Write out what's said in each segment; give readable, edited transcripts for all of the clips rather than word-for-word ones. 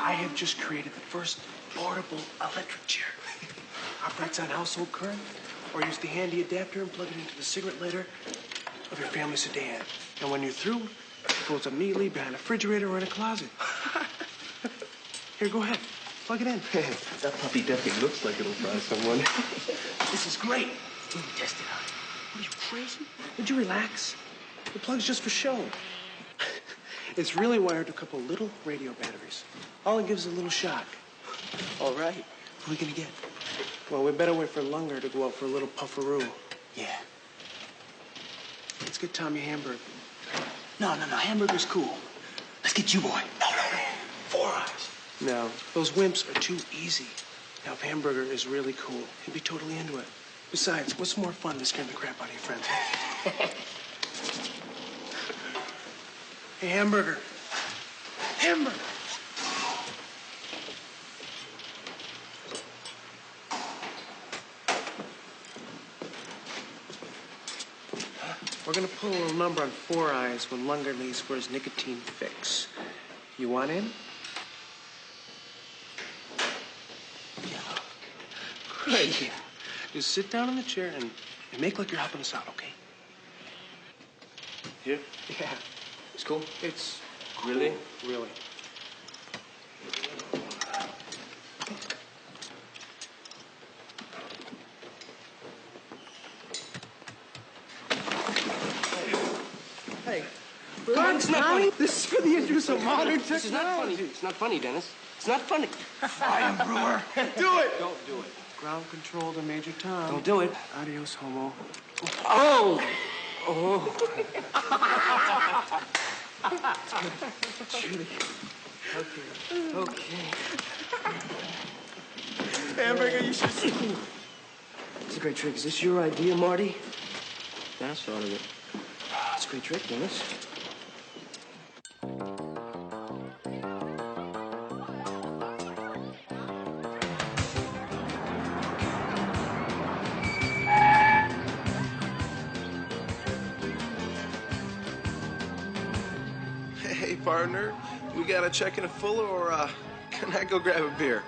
I have just created the first portable electric chair. Operates on household current, or use the handy adapter and plug it into the cigarette lighter of your family sedan. And when you're through, it goes immediately behind a refrigerator or in a closet. Here, go ahead. Plug it in. That puppy definitely looks like it'll fry someone. This is great. Test it out. What are you, crazy? Would you relax? The plug's just for show. It's really wired to a couple little radio batteries. All it gives is a little shock. All right. Who are we gonna get? Well, we better wait for Lunger to go out for a little pufferoo. Yeah. Let's get Tommy Hamburg. No. Hamburger's cool. Let's get you, boy. No. 4 Eyes. No, those wimps are too easy. Now, if Hamburger is really cool, he'd be totally into it. Besides, what's more fun than scaring the crap out of your friends? Hey, Hamburger. Hamburger. We're gonna pull a little number on 4 Eyes when Lunger leaves for his nicotine fix. You want in? Yeah. Great. Yeah. Just sit down in the chair and make like you're helping us out, okay? Here? Yeah. It's cool? It's Really? cool. Really. Hey, relax, Tommy. This is for the use of modern technology. This is not funny. It's not funny, Dennis. It's not funny. Fine, Brewer. Do it! Don't do it. Ground control to Major Tom. Don't do it. Adios, homo. Oh! Oh. Judy. Okay. Hamburger, you should see. It's a great trick. Is this your idea, Marty? Dennis thought of it. It's a great trick, Dennis. Hey, partner, we got a check in a Fuller, or can I go grab a beer?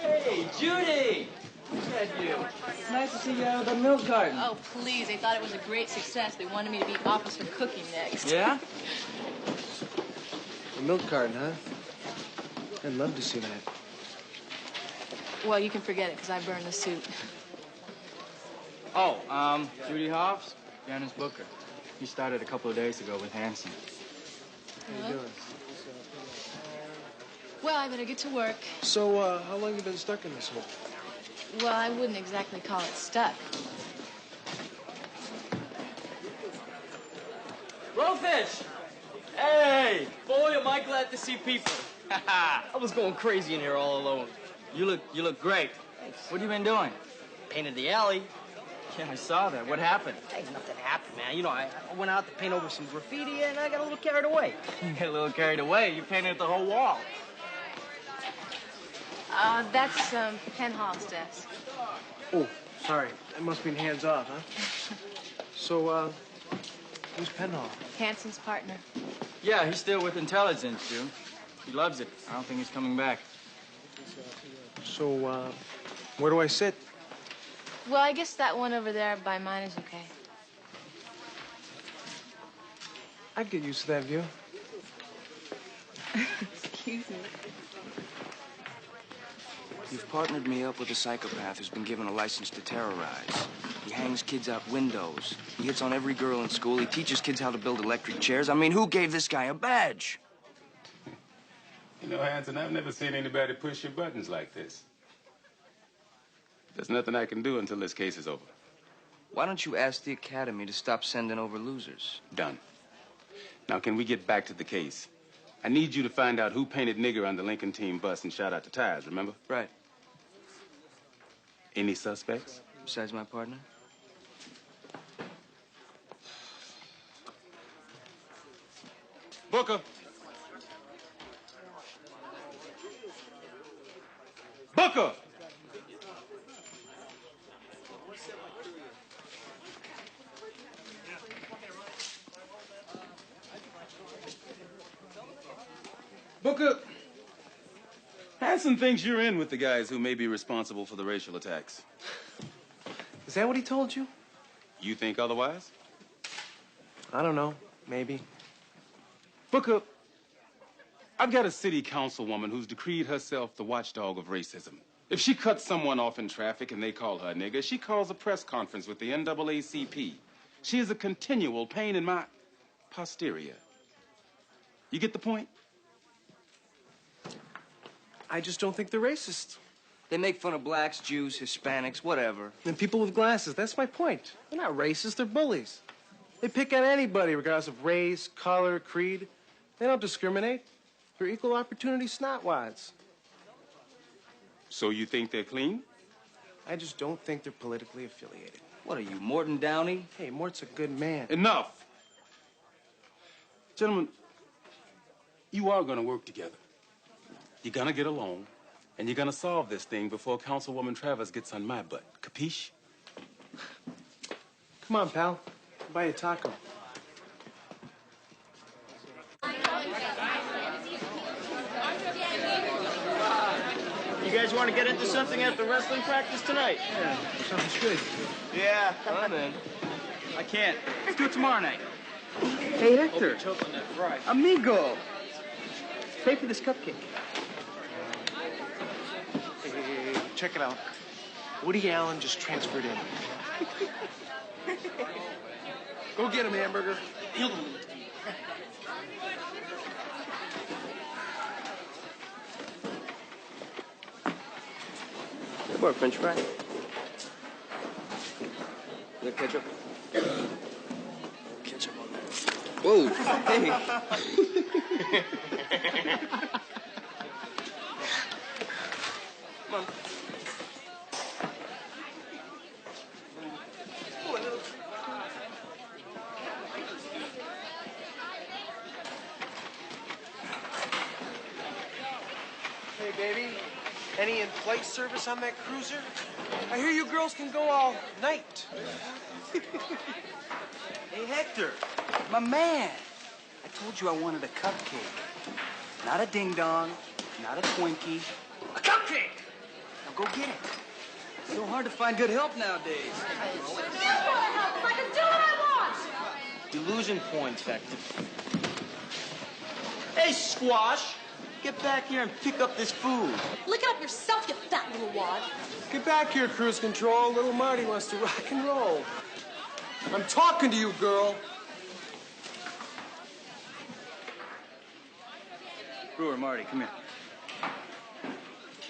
Hey, Judy! Look at you. It's nice to see you out of the milk garden. Oh, please. They thought it was a great success. They wanted me to be officer cooking next. Yeah? A milk carton, huh? I'd love to see that. Well, you can forget it, because I burned the suit. Oh, Judy Hobbs, Janice Booker. He started a couple of days ago with Hanson. How you doing? Well, I better get to work. So, how long you been stuck in this hole? Well, I wouldn't exactly call it stuck. Blowfish! Hey! Boy, am I glad to see people. I was going crazy in here all alone. You look great. What have you been doing? Painted the alley. Yeah, I saw that. What happened? Hey, nothing happened, man. You know, I went out to paint over some graffiti and I got a little carried away. You got a little carried away? You painted the whole wall. That's Ken Hall's desk. Oh, sorry. That must mean hands off, huh? So, who's Penhall? Hanson's partner. Yeah, he's still with intelligence, June. He loves it. I don't think he's coming back. So, where do I sit? Well, I guess that one over there by mine is okay. I'd get used to that view. Excuse me. You've partnered me up with a psychopath who's been given a license to terrorize. He hangs kids out windows. He hits on every girl in school. He teaches kids how to build electric chairs. I mean, who gave this guy a badge? You know, Hanson, I've never seen anybody push your buttons like this. There's nothing I can do until this case is over. Why don't you ask the Academy to stop sending over losers? Done. Now, can we get back to the case? I need you to find out who painted nigger on the Lincoln team bus and shot out the tires, remember? Right. Any suspects? Besides my partner? Booker! Booker! Booker, Hanson thinks you're in with the guys who may be responsible for the racial attacks. Is that what he told you? You think otherwise? I don't know. Maybe. Booker, I've got a city councilwoman who's decreed herself the watchdog of racism. If she cuts someone off in traffic and they call her a nigger, she calls a press conference with the NAACP. She is a continual pain in my posterior. You get the point? I just don't think they're racist. They make fun of blacks, Jews, Hispanics, whatever. And people with glasses, that's my point. They're not racist, they're bullies. They pick on anybody regardless of race, color, creed. They don't discriminate. They're equal opportunity snotwads. So you think they're clean? I just don't think they're politically affiliated. What are you, Morton Downey? Hey, Mort's a good man. Enough! Gentlemen, you are gonna work together. You're gonna get along, and you're gonna solve this thing before Councilwoman Travers gets on my butt. Capiche? Come on, pal. I'll buy you a taco. You guys want to get into something after wrestling practice tonight? Yeah, sounds good. Yeah. I'm in. I can't. Let's do it tomorrow night. Hey, Hector. Choke on that fry. Amigo. Pay for this cupcake. Hey, check it out. Woody Allen just transferred in. Go get him, hamburger. More French fry. The ketchup. Ketchup on that. Whoa! Hey. Come on. Hey, baby. Any in-flight service on that cruiser? I hear you girls can go all night. Hey, Hector, my man. I told you I wanted a cupcake. Not a ding-dong, not a Twinkie. A cupcake! Now go get it. It's so hard to find good help nowadays. I can do what I want! You're losing points, Hector. Hey, Squash! Get back here and pick up this food. Lick it up yourself, you fat little wad. Get back here, cruise control. Little Marty wants to rock and roll. I'm talking to you, girl. Brewer, Marty, come here.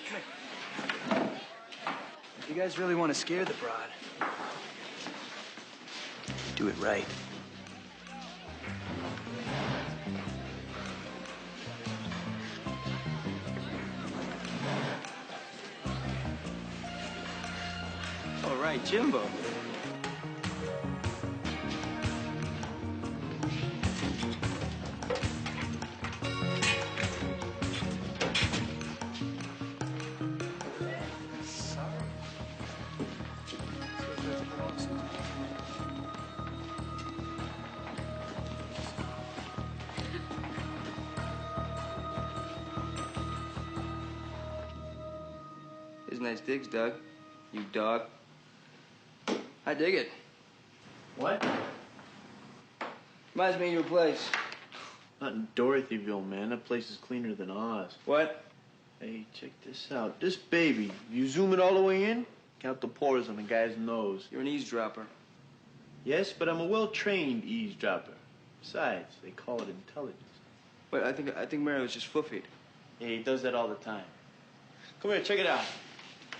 Come here. You guys really want to scare the broad? Do it right. All right, Jimbo. nice digs, Doug. You dog. I dig it. What? Reminds me of your place. Not in Dorothyville, man. That place is cleaner than Oz. What? Hey, check this out. This baby, you zoom it all the way in, count the pores on the guy's nose. You're an eavesdropper. Yes, but I'm a well-trained eavesdropper. Besides, they call it intelligence. But I think Mary was just foofied. Yeah, he does that all the time. Come here, check it out.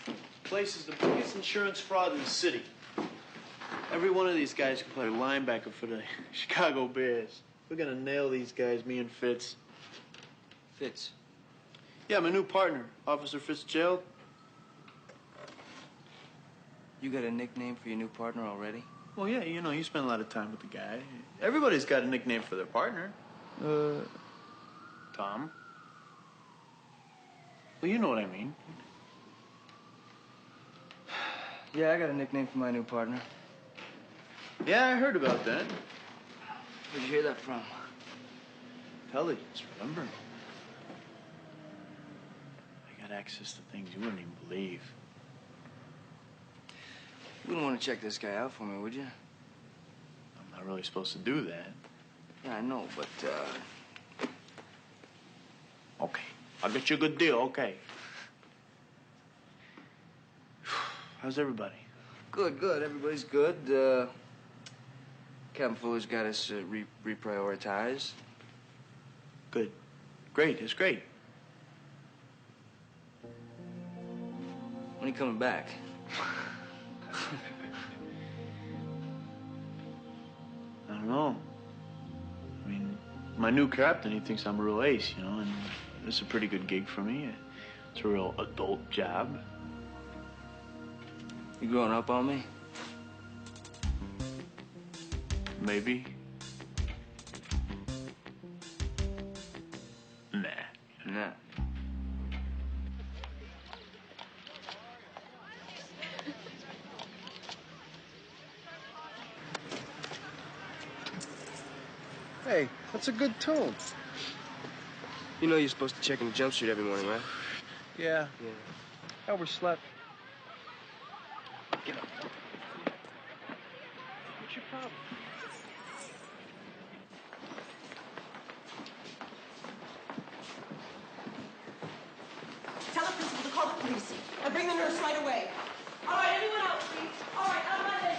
This place is the biggest insurance fraud in the city. Every one of these guys can play linebacker for the Chicago Bears. We're gonna nail these guys, me and Fitz. Fitz. Yeah, my new partner, Officer Fitzgerald. You got a nickname for your new partner already? Well, yeah, you know, you spend a lot of time with the guy. Everybody's got a nickname for their partner. Tom. Well, you know what I mean. Yeah, I got a nickname for my new partner. Yeah, I heard about that. Where'd you hear that from? Intelligence, remember? I got access to things you wouldn't even believe. You wouldn't want to check this guy out for me, would you? I'm not really supposed to do that. Yeah, I know, but, Okay, I'll get you a good deal, okay. How's everybody? Good, good. Everybody's good. Captain Fuller's got us reprioritized. Good. Great, it's great. When are you coming back? I don't know. I mean, my new captain, he thinks I'm a real ace, you know, and this is a pretty good gig for me. It's a real adult job. You growing up on me? Maybe. Nah. Nah. Hey, that's a good tune. You know you're supposed to check in the jump street every morning, right? Yeah. Yeah. Overslept. Get up. What's your problem? Tell the principal to call the police and bring the nurse right away. All right, anyone else, please? All right, out of my way.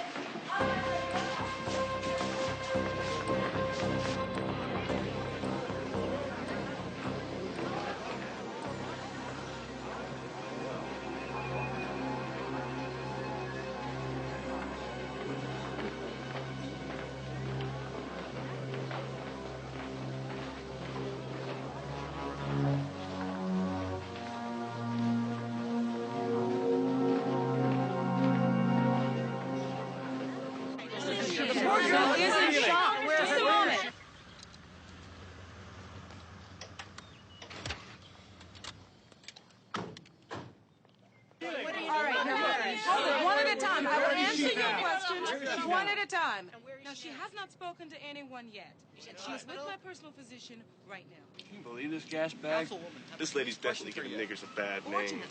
Out of my way. One at a time. I will answer your questions one at a time. Now, she has not spoken to anyone yet. She is with my personal physician right now. Can you believe this gas bag? This lady's definitely giving niggers a bad name.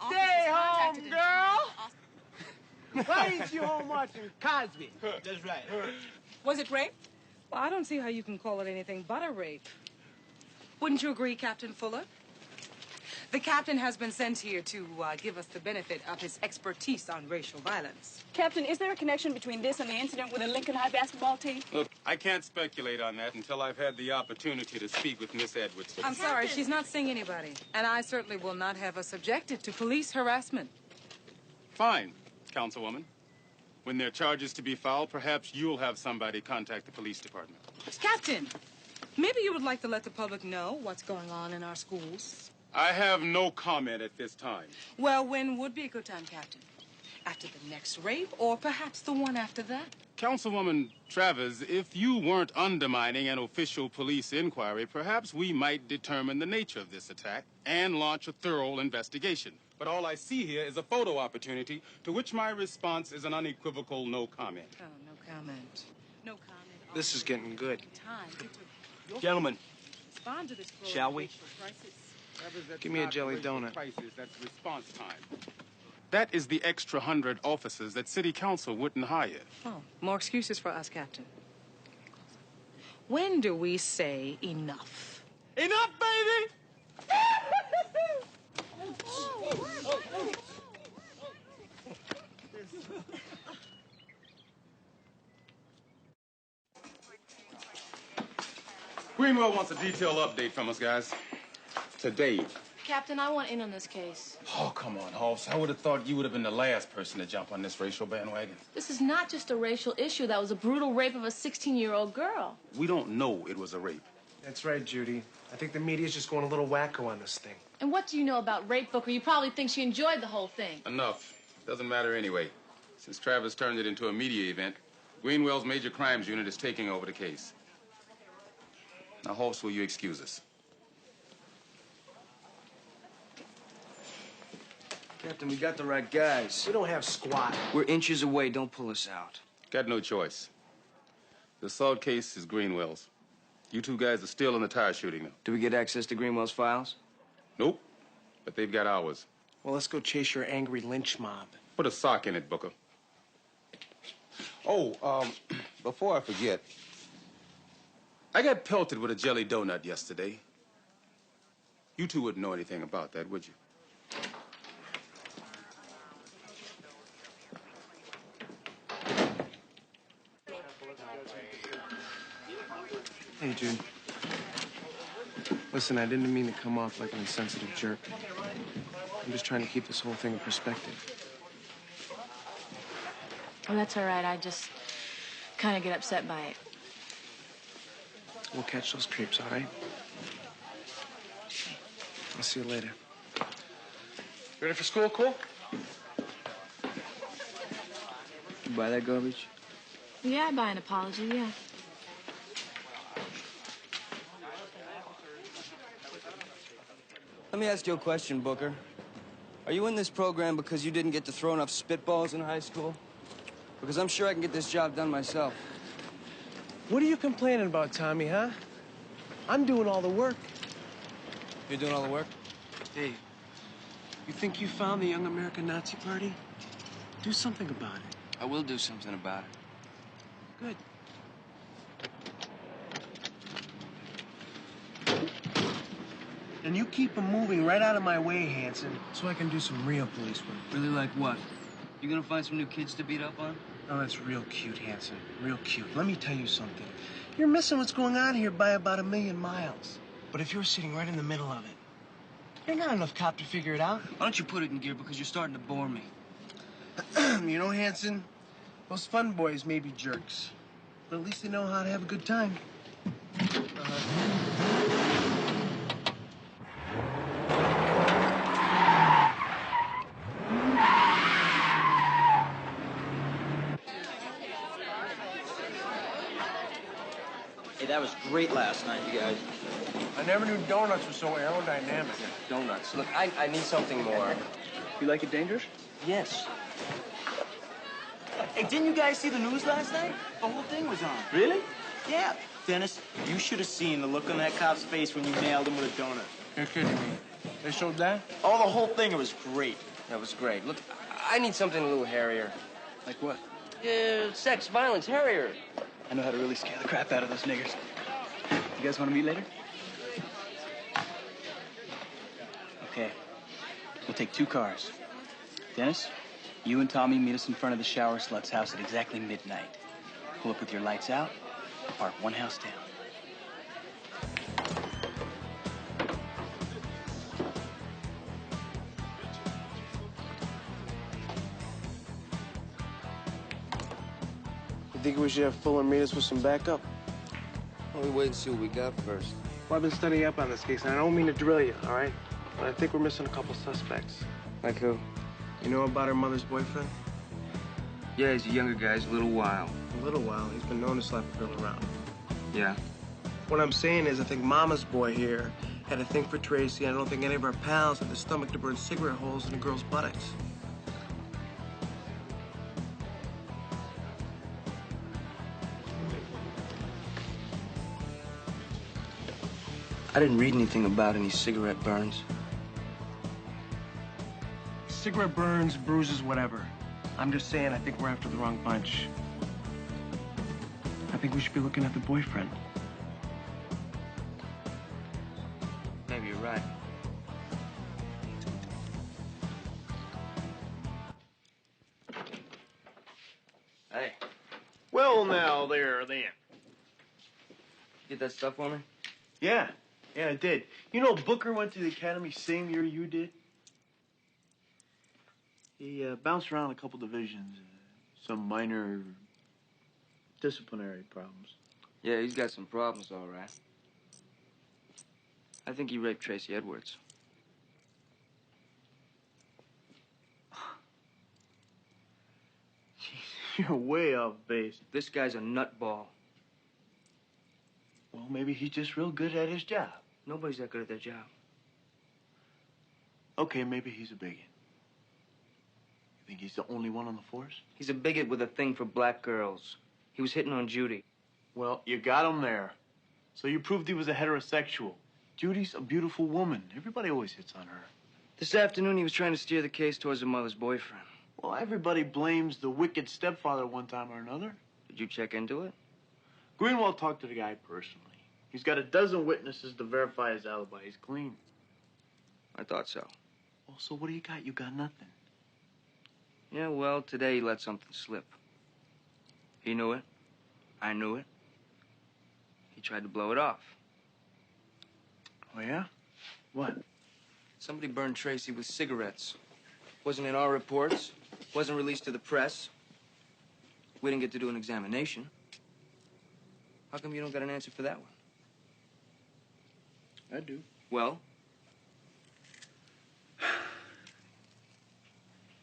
Stay home, girl! Praise you home watching Cosby. That's right. Was it rape? Well, I don't see how you can call it anything but a rape. Wouldn't you agree, Captain Fuller? The captain has been sent here to give us the benefit of his expertise on racial violence. Captain, is there a connection between this and the incident with the Lincoln High basketball team? Look, I can't speculate on that until I've had the opportunity to speak with Miss Edwards. I'm sorry, she's not seeing anybody. And I certainly will not have us subjected to police harassment. Fine, Councilwoman. When there are charges to be filed, perhaps you'll have somebody contact the police department. Captain, maybe you would like to let the public know what's going on in our schools. I have no comment at this time. Well, when would be a good time, Captain? After the next rape, or perhaps the one after that? Councilwoman Travers, if you weren't undermining an official police inquiry, perhaps we might determine the nature of this attack and launch a thorough investigation. But all I see here is a photo opportunity, to which my response is an unequivocal no comment. Oh, no comment. No comment. This is getting good. Gentlemen, Respond to this shall we? racial crisis. Travers, that's Give me a not jelly racial donut. Crisis, that's response time. That is the extra 100 officers that city council wouldn't hire. Oh, more excuses for us, Captain. When do we say enough? Enough, baby! Greenwell wants a detailed update from us, guys. Today. Captain, I want in on this case. Oh, come on, Hoss. I would have thought you would have been the last person to jump on this racial bandwagon. This is not just a racial issue. That was a brutal rape of a 16-year-old girl. We don't know it was a rape. That's right, Judy. I think the media's just going a little wacko on this thing. And what do you know about rape, Booker? You probably think she enjoyed the whole thing. Enough. Doesn't matter anyway. Since Travis turned it into a media event, Greenwell's Major Crimes Unit is taking over the case. Now, Hoss, will you excuse us? Captain, we got the right guys. We don't have squat. We're inches away. Don't pull us out. Got no choice. The assault case is Greenwell's. You two guys are still in the tire shooting, though. Do we get access to Greenwell's files? Nope. But they've got ours. Well, let's go chase your angry lynch mob. Put a sock in it, Booker. Oh, before I forget, I got pelted with a jelly donut yesterday. You two wouldn't know anything about that, would you? Hey, Jude. Listen, I didn't mean to come off like an insensitive jerk. I'm just trying to keep this whole thing in perspective. Oh, that's all right. I just kind of get upset by it. We'll catch those creeps, all right? I'll see you later. Ready for school, cool? You buy that garbage? Yeah, I buy an apology, yeah. Let me ask you a question, Booker. Are you in this program because you didn't get to throw enough spitballs in high school? Because I'm sure I can get this job done myself. What are you complaining about, Tommy, huh? I'm doing all the work. You're doing all the work? Hey, you think you found the Young American Nazi Party? Do something about it. I will do something about it. Good. And you keep them moving right out of my way, Hanson, so I can do some real police work. Really like what? You gonna find some new kids to beat up on? Oh, that's real cute, Hanson. Real cute. Let me tell you something. You're missing what's going on here by about 1,000,000 miles. But if you're sitting right in the middle of it, you're not enough cop to figure it out. Why don't you put it in gear, because you're starting to bore me. You know, Hanson, those fun boys may be jerks, but at least they know how to have a good time. Hey, that was great last night, you guys. I never knew donuts were so aerodynamic. Donuts. Look, I need something more. You like it dangerous? Yes. Hey, didn't you guys see the news last night? The whole thing was on. Really? Yeah. Dennis, you should have seen the look on that cop's face when you nailed him with a donut. You're kidding me. They showed that? Oh, the whole thing, it was great. That was great. Look, I need something a little hairier. Like what? Sex, violence, hairier. I know how to really scare the crap out of those niggers. You guys want to meet later? Okay. We'll take 2 cars. Dennis, you and Tommy meet us in front of the shower slut's house at exactly midnight. Pull up with your lights out, park 1 house down. You think we should have Fuller meet us with some backup? Why don't we wait and see what we got first? Well, I've been studying up on this case, and I don't mean to drill you, all right? But I think we're missing a couple suspects. Like who? You know about her mother's boyfriend? Yeah, he's a younger guy. He's a little wild. A little while. He's been known to slap a girl around. Yeah? What I'm saying is I think Mama's boy here had a thing for Tracy, and I don't think any of our pals had the stomach to burn cigarette holes in a girl's buttocks. I didn't read anything about any cigarette burns. cigarette burns, bruises, whatever. I'm just saying, I think we're after the wrong bunch. I think we should be looking at the boyfriend. Maybe you're right. Hey, Well, now, there, then. get that stuff for me? Yeah, I did. You know, Booker went to the academy same year you did. He bounced around a couple divisions. Some minor disciplinary problems. Yeah, he's got some problems, all right. I think he raped Tracy Edwards. You're way off base. This guy's a nutball. Well, maybe he's just real good at his job. Nobody's that good at their job. Okay, maybe he's a bigot. You think he's the only one on the force? He's a bigot with a thing for black girls. He was hitting on Judy. Well, you got him there. So you proved he was a heterosexual. Judy's a beautiful woman. Everybody always hits on her. This afternoon, he was trying to steer the case towards her mother's boyfriend. Well, everybody blames the wicked stepfather one time or another. Did you check into it? Greenwald talked to the guy personally. He's got a dozen witnesses to verify his alibi. He's clean. I thought so. Well, so what do you got? You got nothing. Yeah, well, today he let something slip. He knew it. I knew it. He tried to blow it off. Oh, yeah? What? Somebody burned Tracy with cigarettes. Wasn't in our reports. Wasn't released to the press. We didn't get to do an examination. How come you don't got an answer for that one? I do. Well?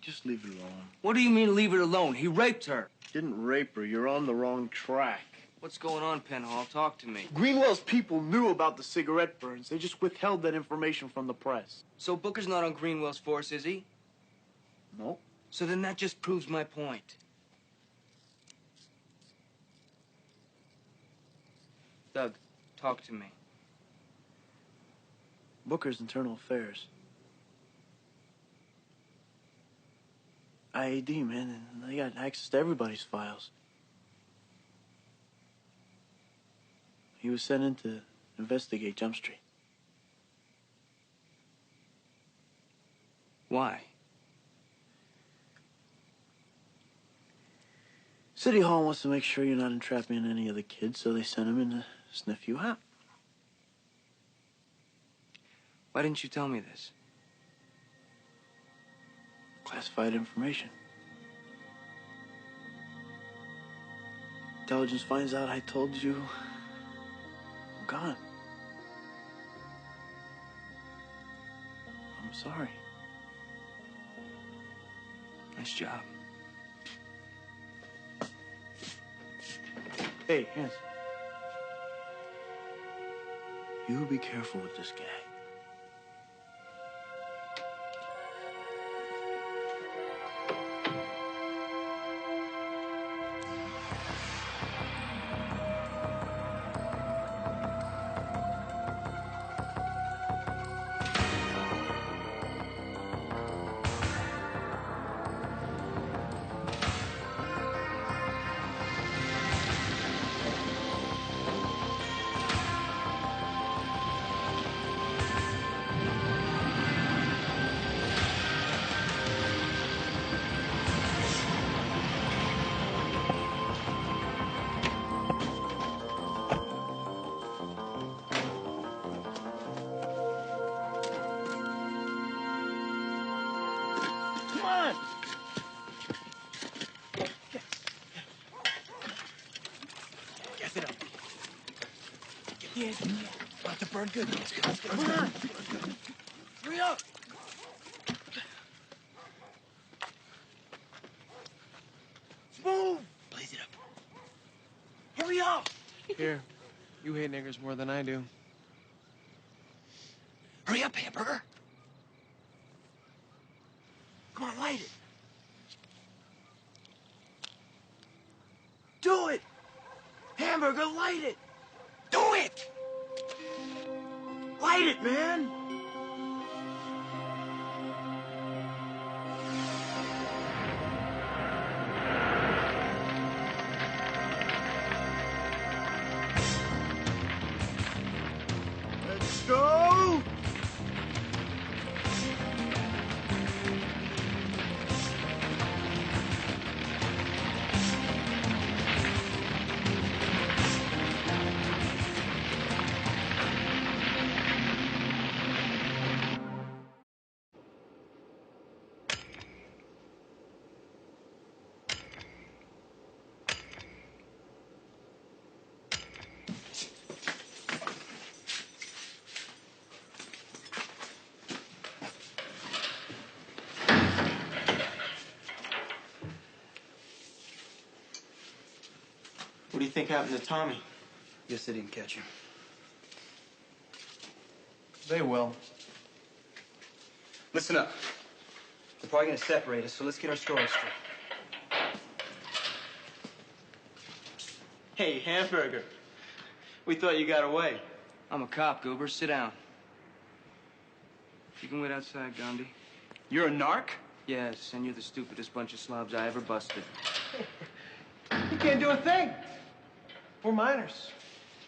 Just leave it alone. What do you mean, leave it alone? He raped her. Didn't rape her. You're on the wrong track. What's going on, Penhall? Talk to me. Greenwell's people knew about the cigarette burns. They just withheld that information from the press. So Booker's not on Greenwell's force, is he? No. So then that just proves my point. Doug, talk to me. Booker's internal affairs. IAD, man, and they got access to everybody's files. He was sent in to investigate Jump Street. Why? City Hall wants to make sure you're not entrapping any of the kids, so they sent him in to sniff you out. Why didn't you tell me this? Classified information. Intelligence finds out I told you. I'm gone. I'm sorry. Nice job. Hey, Hans. You be careful with this guy. About to burn good. Let's go. Come on. Hurry up. Move. Blaze it up. Hurry up. Here, you hate niggers more than I do. Hurry up, Hamburger. Come on, light it. Do it. Hamburger, light it. Do it. Light it, man! think happened to Tommy? Guess they didn't catch him. They will. Listen up. They're probably gonna separate us, so let's get our stories straight. Hey, Hamburger. We thought you got away. I'm a cop, Goober. Sit down. You can wait outside, Gandhi. You're a narc? Yes, and you're the stupidest bunch of slobs I ever busted. You can't do a thing. We're minors.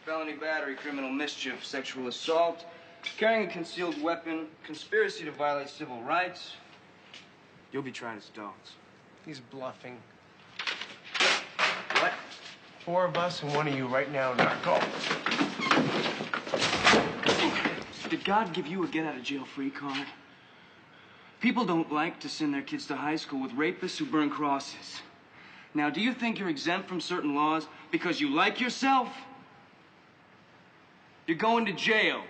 Felony battery, criminal mischief, sexual assault, carrying a concealed weapon, conspiracy to violate civil rights. You'll be tried as adults. He's bluffing. What? 4 of us and 1 of you right now, narco. Did God give you a get-out-of-jail-free card? People don't like to send their kids to high school with rapists who burn crosses. Now, do you think you're exempt from certain laws because you like yourself? You're going to jail.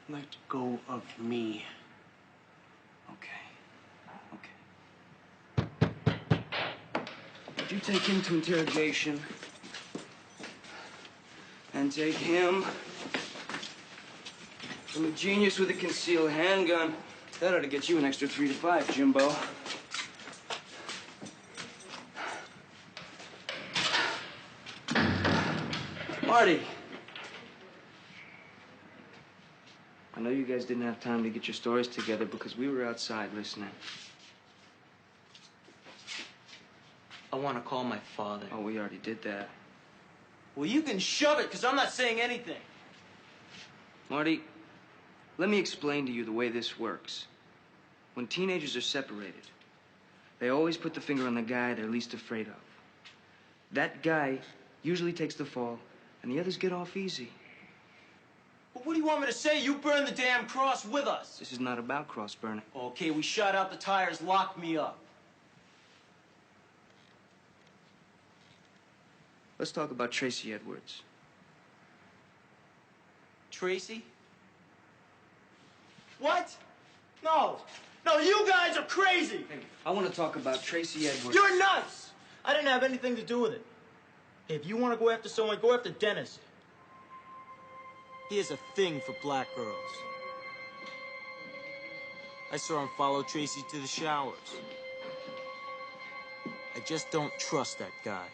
Let go of me. Okay. Would you take him to interrogation? And take him from a genius with a concealed handgun. That ought to get you an extra 3 to 5, Jimbo. Marty! I know you guys didn't have time to get your stories together because we were outside listening. I want to call my father. Oh, we already did that. Well, you can shove it, because I'm not saying anything. Marty, let me explain to you the way this works. When teenagers are separated, they always put the finger on the guy they're least afraid of. That guy usually takes the fall, and the others get off easy. But what do you want me to say? You burned the damn cross with us. This is not about cross burning. Okay, we shot out the tires, locked me up. Let's talk about Tracy Edwards. Tracy? What? No. No, you guys are crazy. Hey, I want to talk about Tracy Edwards. You're nuts. I didn't have anything to do with it. If you want to go after someone, go after Dennis. He has a thing for black girls. I saw him follow Tracy to the showers. I just don't trust that guy.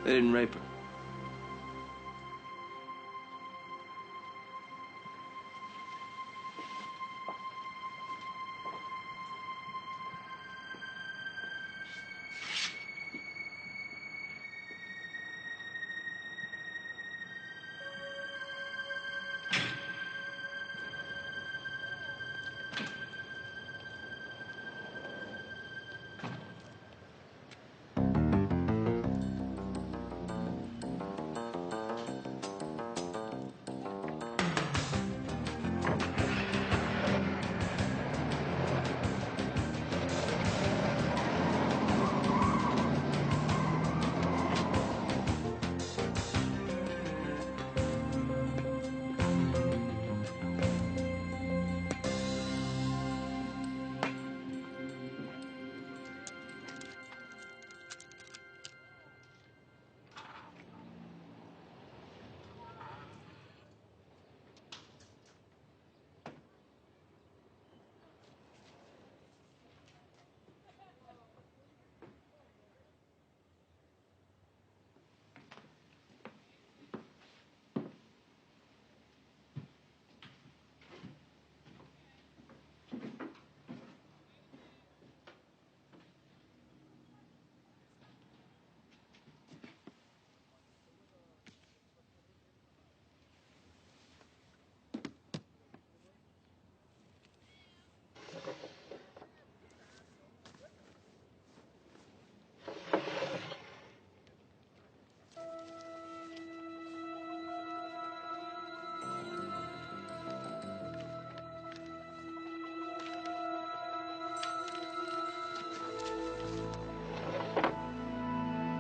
They didn't rape her.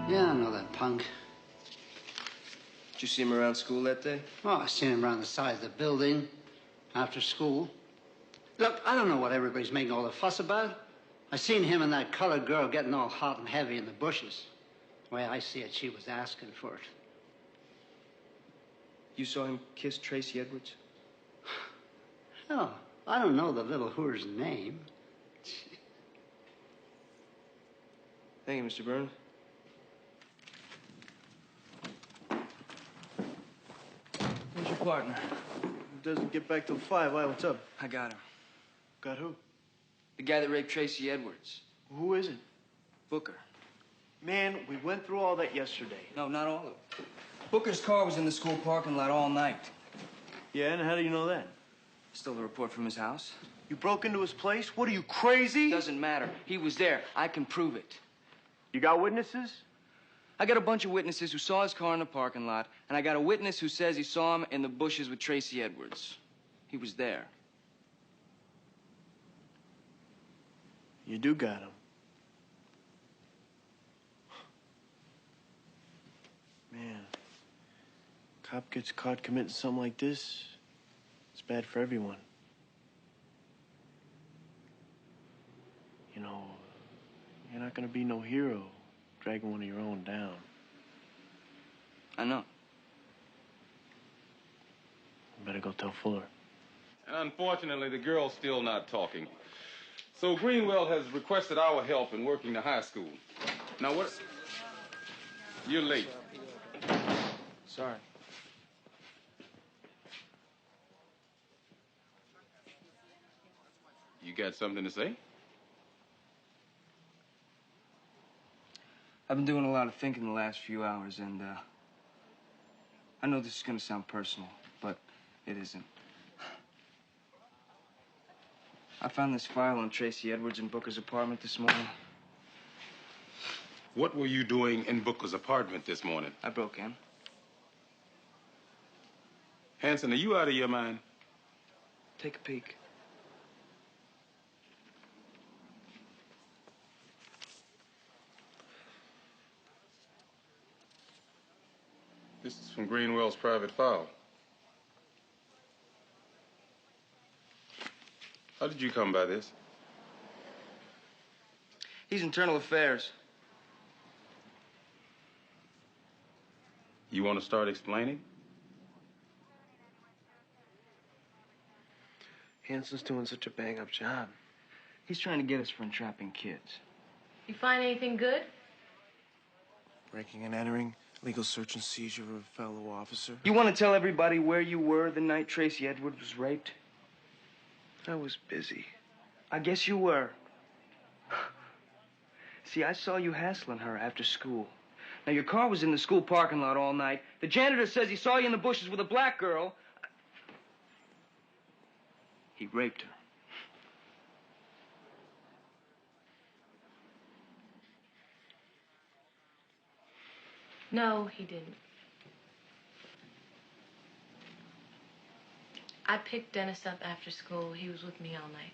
Yeah, I know that punk. Did you see him around school that day? Oh, I seen him around the side of the building after school. Look, I don't know what everybody's making all the fuss about. I seen him and that colored girl getting all hot and heavy in the bushes. The way I see it, she was asking for it. You saw him kiss Tracy Edwards? Hell, I don't know the little whore's name. Thank you, Mr. Burns. Where's your partner? He doesn't get back till 5. Why, what's up? I got him. Got who? The guy that raped Tracy Edwards. Who is it? Booker. Man, we went through all that yesterday. No, not all of it. Booker's car was in the school parking lot all night. Yeah, and how do you know that? Still the report from his house. You broke into his place? What, are you crazy? Doesn't matter. He was there. I can prove it. You got witnesses? I got a bunch of witnesses who saw his car in the parking lot, and I got a witness who says he saw him in the bushes with Tracy Edwards. He was there. You do got him. Man, cop gets caught committing something like this, it's bad for everyone. You know, you're not gonna be no hero dragging one of your own down. I know. You better go tell Fuller. And unfortunately, the girl's still not talking. So Greenwell has requested our help in working the high school. Now what? You're late. Sorry. You got something to say? I've been doing a lot of thinking the last few hours, and I know this is gonna sound personal, but it isn't. I found this file on Tracy Edwards in Booker's apartment this morning. What were you doing in Booker's apartment this morning? I broke in. Hanson, are you out of your mind? Take a peek. This is from Greenwell's private file. How did you come by this? He's internal affairs. You want to start explaining? Hanson's doing such a bang-up job. He's trying to get us for entrapping kids. You find anything good? Breaking and entering, legal search and seizure of a fellow officer. You want to tell everybody where you were the night Tracy Edwards was raped? I was busy. I guess you were. See, I saw you hassling her after school. Now, your car was in the school parking lot all night. The janitor says he saw you in the bushes with a black girl. He raped her. No, he didn't. I picked Dennis up after school. He was with me all night.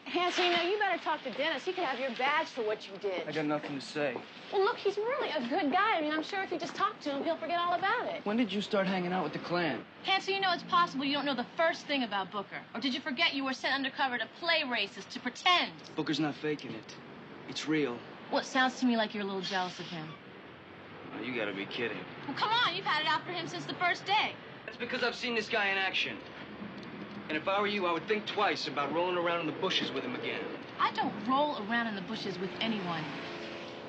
Hanson, you know, you better talk to Dennis. He could have your badge for what you did. I got nothing to say. Well, look, he's really a good guy. I mean, I'm sure if you just talk to him, he'll forget all about it. When did you start hanging out with the Klan? Hanson, you know it's possible you don't know the first thing about Booker. Or did you forget you were sent undercover to play racist, to pretend? Booker's not faking it. It's real. Well, it sounds to me like you're a little jealous of him. Oh, you gotta be kidding. Well, come on, you've had it out for him since the first day. That's because I've seen this guy in action. And if I were you, I would think twice about rolling around in the bushes with him again. I don't roll around in the bushes with anyone.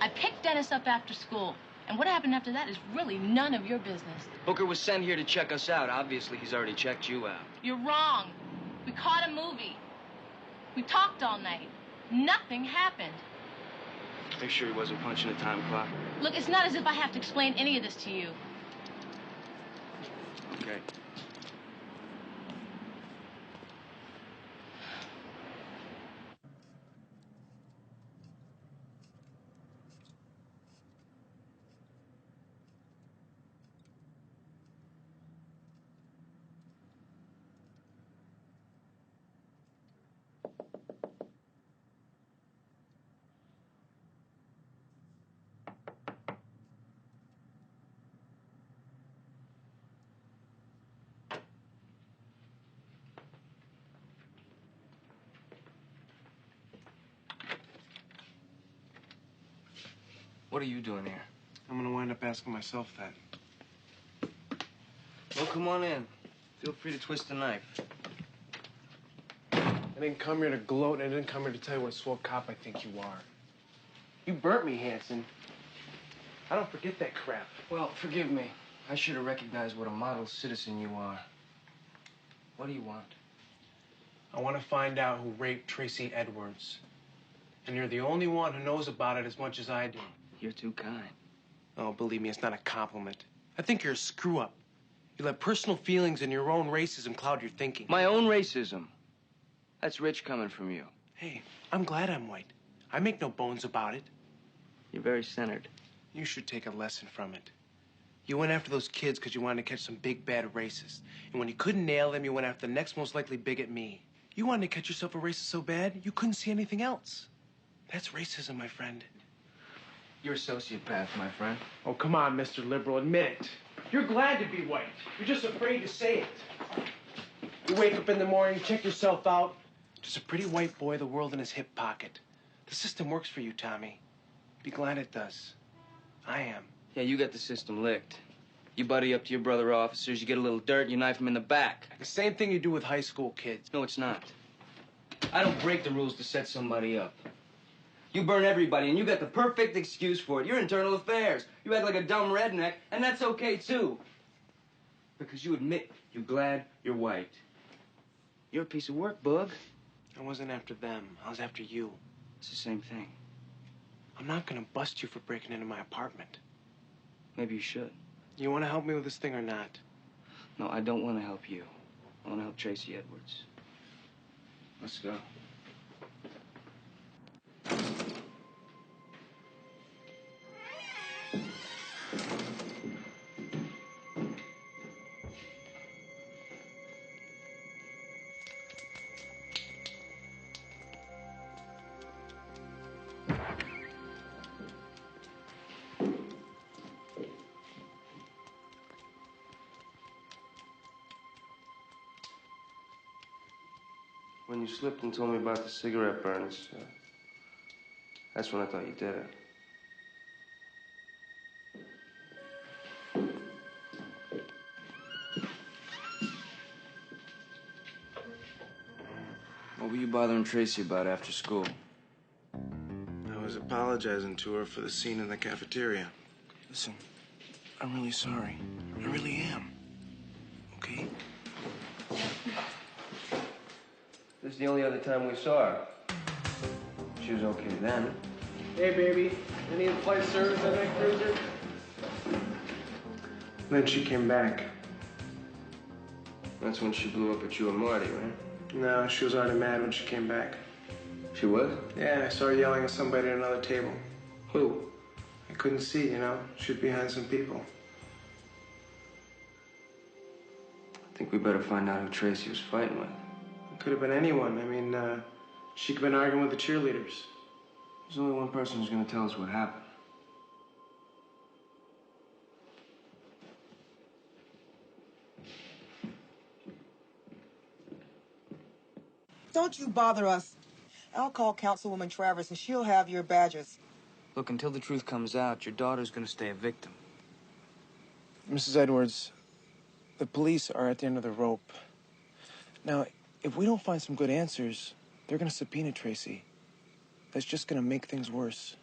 I picked Dennis up after school. And what happened after that is really none of your business. Booker was sent here to check us out. Obviously, he's already checked you out. You're wrong. We caught a movie. We talked all night. Nothing happened. Make sure he wasn't punching a time clock. Look, it's not as if I have to explain any of this to you. Okay. What are you doing here? I'm gonna wind up asking myself that. Well, come on in. Feel free to twist the knife. I didn't come here to gloat, and I didn't come here to tell you what a swell cop I think you are. You burnt me, Hanson. I don't forget that crap. Well, forgive me. I should have recognized what a model citizen you are. What do you want? I want to find out who raped Tracy Edwards. And you're the only one who knows about it as much as I do. You're too kind. Oh, believe me, it's not a compliment. I think you're a screw-up. You let personal feelings and your own racism cloud your thinking. My own racism? That's rich coming from you. Hey, I'm glad I'm white. I make no bones about it. You're very centered. You should take a lesson from it. You went after those kids because you wanted to catch some big bad racist. And when you couldn't nail them, you went after the next most likely bigot, me. You wanted to catch yourself a racist so bad, you couldn't see anything else. That's racism, my friend. You're a sociopath, my friend. Oh, come on, Mr. Liberal, admit it. You're glad to be white. You're just afraid to say it. You wake up in the morning, check yourself out. Just a pretty white boy, the world in his hip pocket. The system works for you, Tommy. Be glad it does. I am. Yeah, you got the system licked. You buddy up to your brother officers, you get a little dirt, you knife them in the back. The same thing you do with high school kids. No, it's not. I don't break the rules to set somebody up. You burn everybody, and you got the perfect excuse for it. You're internal affairs. You act like a dumb redneck, and that's okay, too. Because you admit you're glad you're white. You're a piece of work, Bug. I wasn't after them. I was after you. It's the same thing. I'm not gonna bust you for breaking into my apartment. Maybe you should. You wanna help me with this thing or not? No, I don't want to help you. I want to help Tracy Edwards. Let's go. When you slipped and told me about the cigarette burns, that's when I thought you did it. What were you bothering Tracy about after school? I was apologizing to her for the scene in the cafeteria. Listen, I'm really sorry. I really am. Okay? This is the only other time we saw her. She was okay then. Hey, baby. Any flight service on that cruiser? Then she came back. That's when she blew up at you and Marty, right? No, she was already mad when she came back. She was? Yeah, I saw her yelling at somebody at another table. Who? I couldn't see, you know. She was behind some people. I think we better find out who Tracy was fighting with. It could have been anyone. I mean, she could have been arguing with the cheerleaders. There's only one person who's gonna tell us what happened. Don't you bother us. I'll call Councilwoman Travers and she'll have your badges. Look, until the truth comes out, your daughter's gonna stay a victim. Mrs. Edwards, the police are at the end of the rope. Now, if we don't find some good answers, they're gonna subpoena Tracy. That's just gonna make things worse.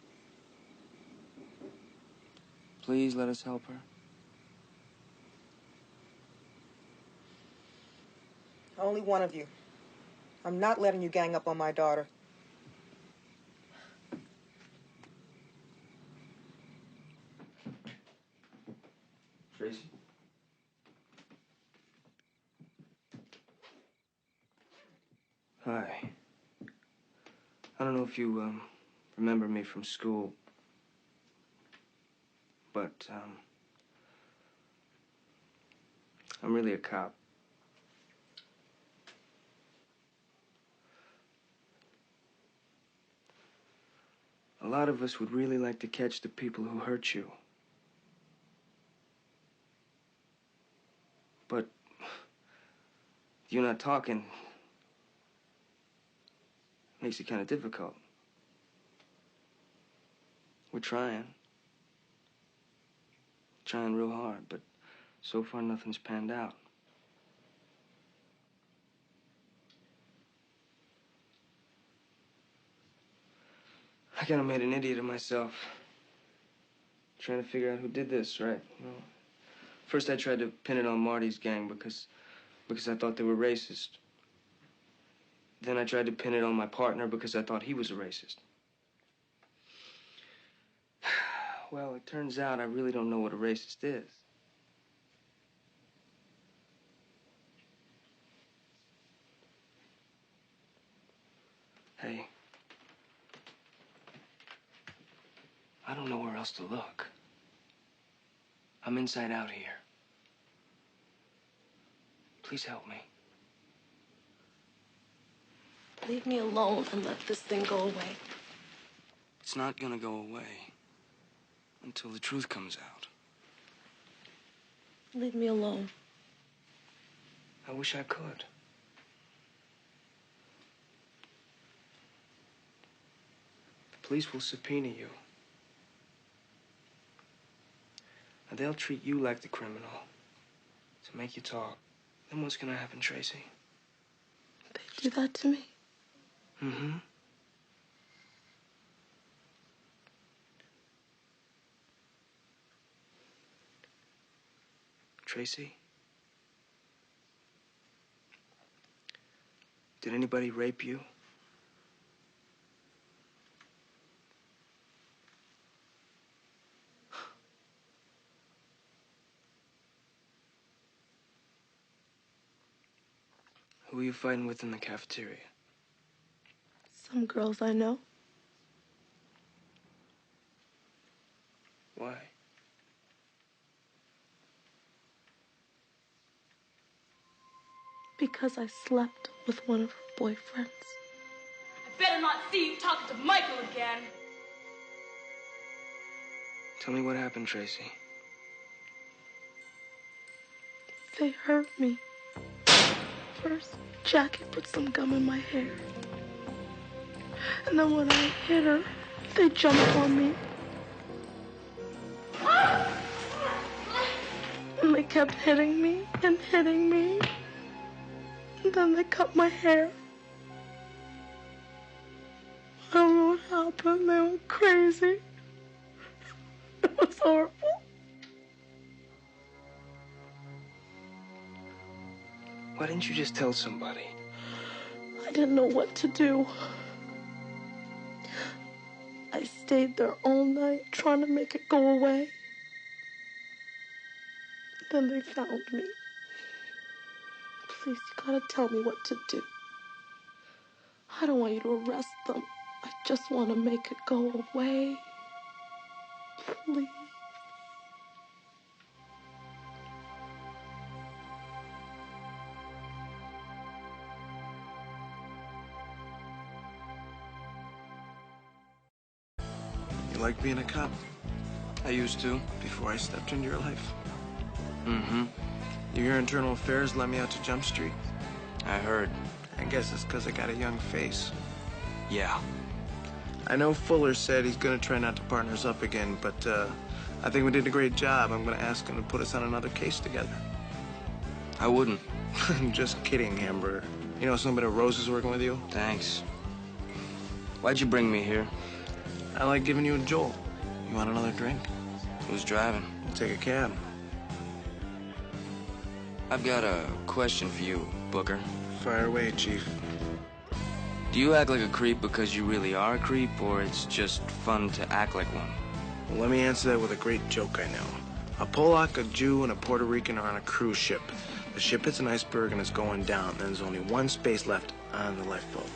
Please let us help her. Only one of you. I'm not letting you gang up on my daughter. Tracy? Hi. I don't know if you, remember me from school, but, I'm really a cop. A lot of us would really like to catch the people who hurt you. But you're not talking. Makes it kind of difficult. We're trying. trying real hard, but so far nothing's panned out. I kind of made an idiot of myself. Trying to figure out who did this, right? Well, first I tried to pin it on Marty's gang because I thought they were racist. Then I tried to pin it on my partner because I thought he was a racist. Well, it turns out I really don't know what a racist is. Hey, I don't know where else to look. I'm inside out here. Please help me. Leave me alone and let this thing go away. It's not gonna go away until the truth comes out. Leave me alone. I wish I could. The police will subpoena you. And they'll treat you like the criminal to make you talk. Then what's gonna happen, Tracy? They do that to me. Mm-hmm. Tracy? Did anybody rape you? Who were you fighting with in the cafeteria? Some girls I know. Why? Because I slept with one of her boyfriends. I better not see you talking to Michael again. Tell me what happened, Tracy. They hurt me. First, Jackie put some gum in my hair. And then when I hit her, they jumped on me. And they kept hitting me and hitting me. And then they cut my hair. I don't know what happened. They went crazy. It was horrible. Why didn't you just tell somebody? I didn't know what to do. I stayed there all night trying to make it go away. Then they found me. Please, you gotta tell me what to do. I don't want you to arrest them. I just want to make it go away. Please. You like being a cop? I used to. Before I stepped into your life. Mm-hmm. Your internal affairs let me out to Jump Street. I heard. I guess it's because I got a young face. Yeah. I know Fuller said he's gonna try not to partner us up again, but I think we did a great job. I'm gonna ask him to put us on another case together. I wouldn't. Just kidding, Hamburger. You know somebody at Rose is working with you? Thanks. Why'd you bring me here? I like giving you a jolt. You want another drink? Who's driving? We'll take a cab. I've got a question for you, Booker. Fire away, Chief. Do you act like a creep because you really are a creep, or it's just fun to act like one? Well, let me answer that with a great joke I know. A Polak, a Jew, and a Puerto Rican are on a cruise ship. The ship hits an iceberg and it's going down. Then there's only one space left on the lifeboat.